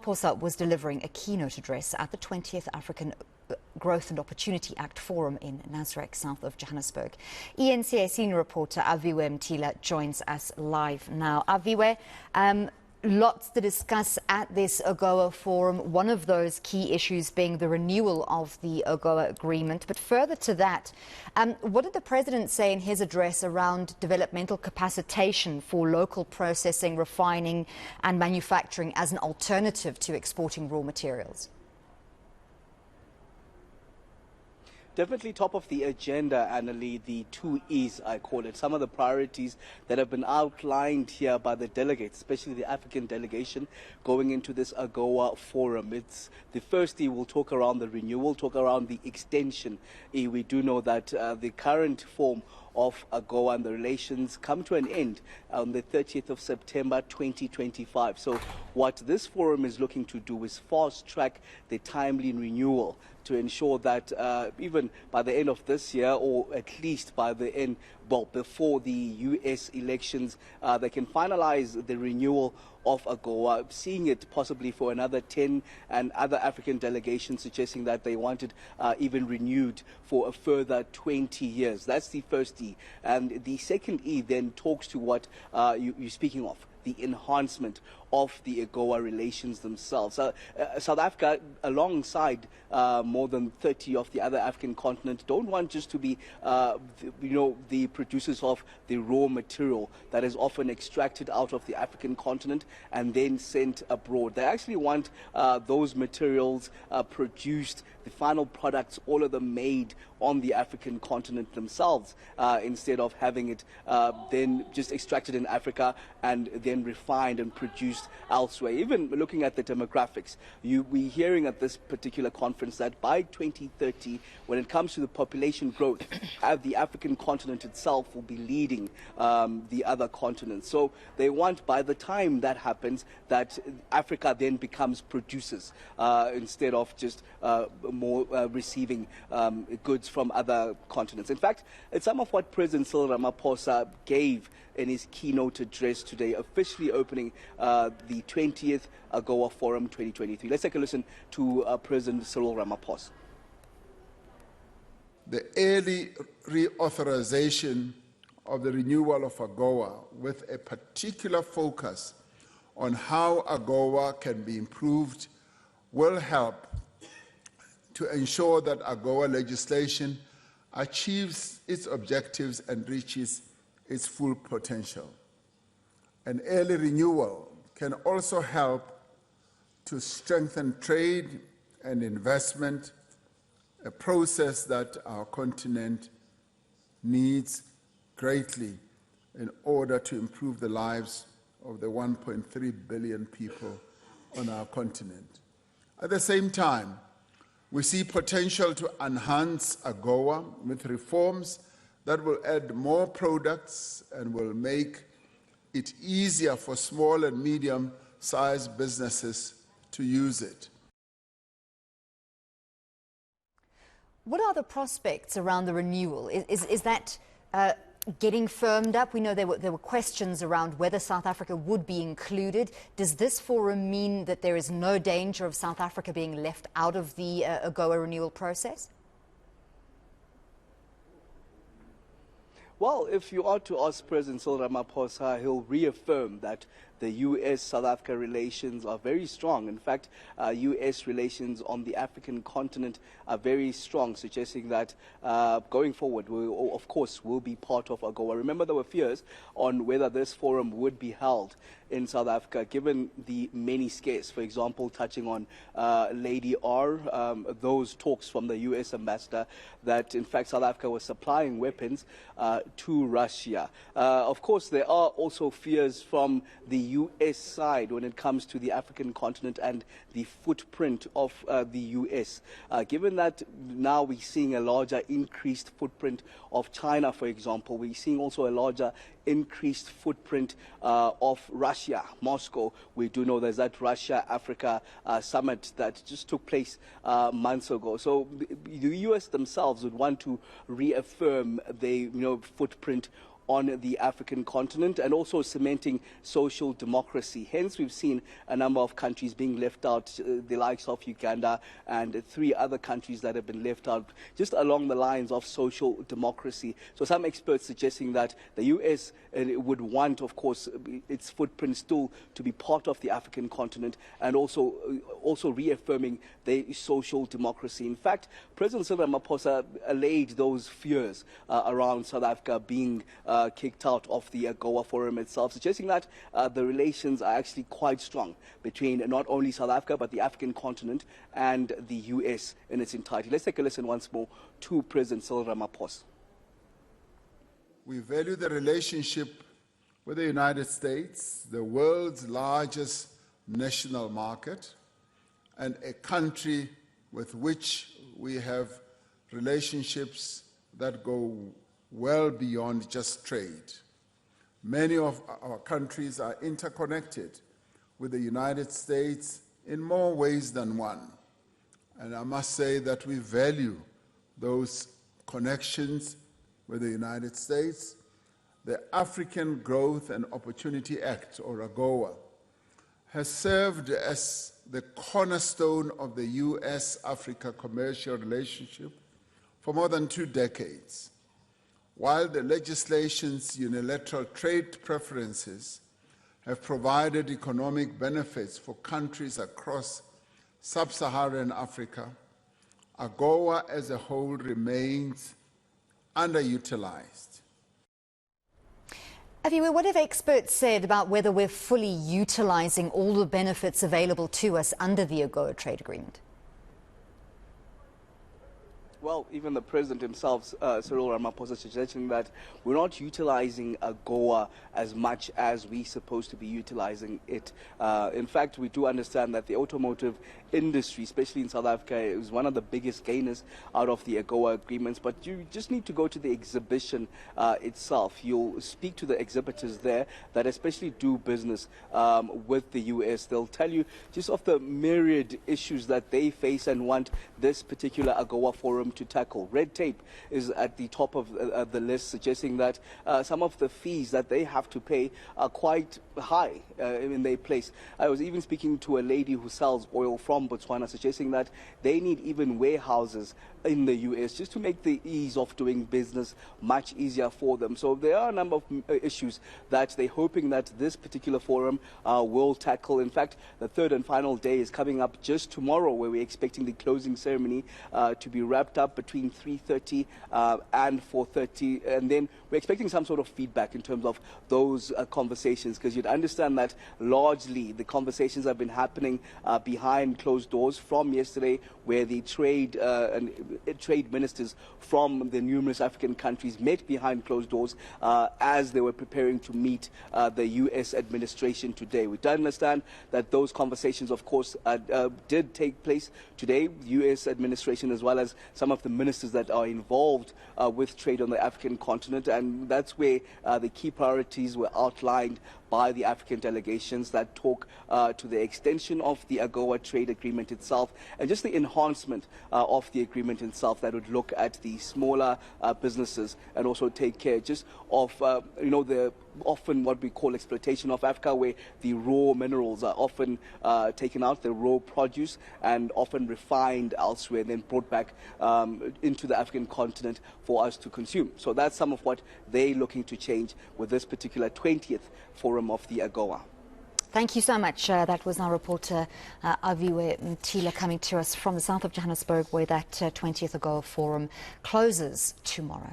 Ramaphosa was delivering a keynote address at the 20th African Growth and Opportunity Act Forum in Nasrec, south of Johannesburg. eNCA senior reporter Aviwe Mtila joins us live now. Aviwe, lots to discuss at this AGOA Forum, one of those key issues being the renewal of the AGOA agreement. But further to that, what did the President say in his address around developmental capacitation for local processing, refining and manufacturing as an alternative to exporting raw materials? Definitely top of the agenda, Annalie, the 2 E's, I call it. Some of the priorities that have been outlined here by the delegates, especially the African delegation, going into this AGOA Forum. It's the first E will talk around the renewal, talk around the extension. We do know that the current form of AGOA and the relations come to an end on the 30th of September 2025. So what this forum is looking to do is fast track the timely renewal to ensure that even by the end of this year, or at least by the end, well, before the U.S. elections, they can finalize the renewal of AGOA, seeing it possibly for another 10, and other African delegations suggesting that they want it even renewed for a further 20 years. That's the first E. And the second E then talks to what you're speaking of, the enhancement of the AGOA relations themselves. South Africa, alongside more than 30 of the other African continent, don't want just to be, the producers of the raw material that is often extracted out of the African continent and then sent abroad. They actually want those materials produced, the final products, all of them made on the African continent themselves, instead of having it then just extracted in Africa and then refined and produced elsewhere. Even looking at the demographics, we're hearing at this particular conference that by 2030, when it comes to the population growth, the African continent itself will be leading the other continents. So they want, by the time that happens, that Africa then becomes producers instead of just more receiving goods from other continents. In fact, it's some of what President Cyril Ramaphosa gave in his keynote address today, officially opening the 20th AGOA Forum 2023. Let's take a listen to President Cyril Ramaphosa. The early reauthorization of the renewal of AGOA, with a particular focus on how AGOA can be improved, will help to ensure that AGOA legislation achieves its objectives and reaches its full potential. An early renewal can also help to strengthen trade and investment, a process that our continent needs greatly in order to improve the lives of the 1.3 billion people on our continent. At the same time, we see potential to enhance AGOA with reforms that will add more products and will make it easier for small and medium-sized businesses to use it. What are the prospects around the renewal? Is that getting firmed up? We know there were questions around whether South Africa would be included. Does this forum mean that there is no danger of South Africa being left out of the AGOA renewal process? Well, if you are to ask President Cyril Ramaphosa, he'll reaffirm that the U.S.-South Africa relations are very strong. In fact, U.S. relations on the African continent are very strong, suggesting that going forward, of course, will be part of AGOA. Remember, there were fears on whether this forum would be held in South Africa, given the many scares. For example, touching on Lady R, those talks from the U.S. ambassador that, in fact, South Africa was supplying weapons to Russia. Of course, there are also fears from the U.S. side when it comes to the African continent and the footprint of the U.S. Given that now we're seeing a larger increased footprint of China, for example, we're seeing also a larger increased footprint of Russia, Moscow. We do know there's that Russia-Africa summit that just took place months ago. So the U.S. themselves would want to reaffirm the footprint on the African continent and also cementing social democracy. Hence, we've seen a number of countries being left out, the likes of Uganda and 3 other countries that have been left out just along the lines of social democracy. So some experts suggesting that the US would want, of course, its footprint still to be part of the African continent and also reaffirming the social democracy. In fact, President Cyril Ramaphosa allayed those fears around South Africa being kicked out of the AGOA Forum itself, suggesting that the relations are actually quite strong between not only South Africa but the African continent and the US in its entirety. Let's take a listen once more to President Cyril Ramaphosa. We value the relationship with the United States, the world's largest national market, and a country with which we have relationships that go well beyond just trade. Many of our countries are interconnected with the United States in more ways than one. And I must say that we value those connections with the United States. The African Growth and Opportunity Act, or AGOA, has served as the cornerstone of the US-Africa commercial relationship for more than 2 decades. While the legislation's unilateral trade preferences have provided economic benefits for countries across sub-Saharan Africa, AGOA as a whole remains underutilized. Aviwe, what have experts said about whether we're fully utilizing all the benefits available to us under the AGOA trade agreement? Well, even the president himself, Cyril Ramaphosa, suggesting that we're not utilizing AGOA as much as we're supposed to be utilizing it. In fact, we do understand that the automotive industry, especially in South Africa, is one of the biggest gainers out of the AGOA agreements. But you just need to go to the exhibition itself. You'll speak to the exhibitors there that especially do business with the US. They'll tell you just of the myriad issues that they face and want this particular AGOA forum to tackle. Red tape is at the top of the list, suggesting that some of the fees that they have to pay are quite high in their place. I was even speaking to a lady who sells oil from Botswana, suggesting that they need even warehouses in the US just to make the ease of doing business much easier for them. So there are a number of issues that they're hoping that this particular forum will tackle. In fact, the 3rd and final day is coming up just tomorrow, where we're expecting the closing ceremony to be wrapped up between 3:30 and 4:30, and then we're expecting some sort of feedback in terms of those conversations, because you'd understand that largely the conversations have been happening behind closed doors from yesterday, where the trade ministers from the numerous African countries met behind closed doors as they were preparing to meet the US administration today. We do understand that those conversations, of course, did take place today. The US administration, as well as some of the ministers that are involved with trade on the African continent, and that's where the key priorities were outlined by the African delegations that talk to the extension of the AGOA trade agreement itself and just the enhancement of the agreement itself that would look at the smaller businesses and also take care just of, the often what we call exploitation of Africa, where the raw minerals are often taken out, the raw produce, and often refined elsewhere and then brought back into the African continent for us to consume. So that's some of what they're looking to change with this particular 20th forum of the AGOA. Thank you so much. That was our reporter Aviwe Mtila coming to us from the south of Johannesburg, where that 20th AGOA Forum closes tomorrow.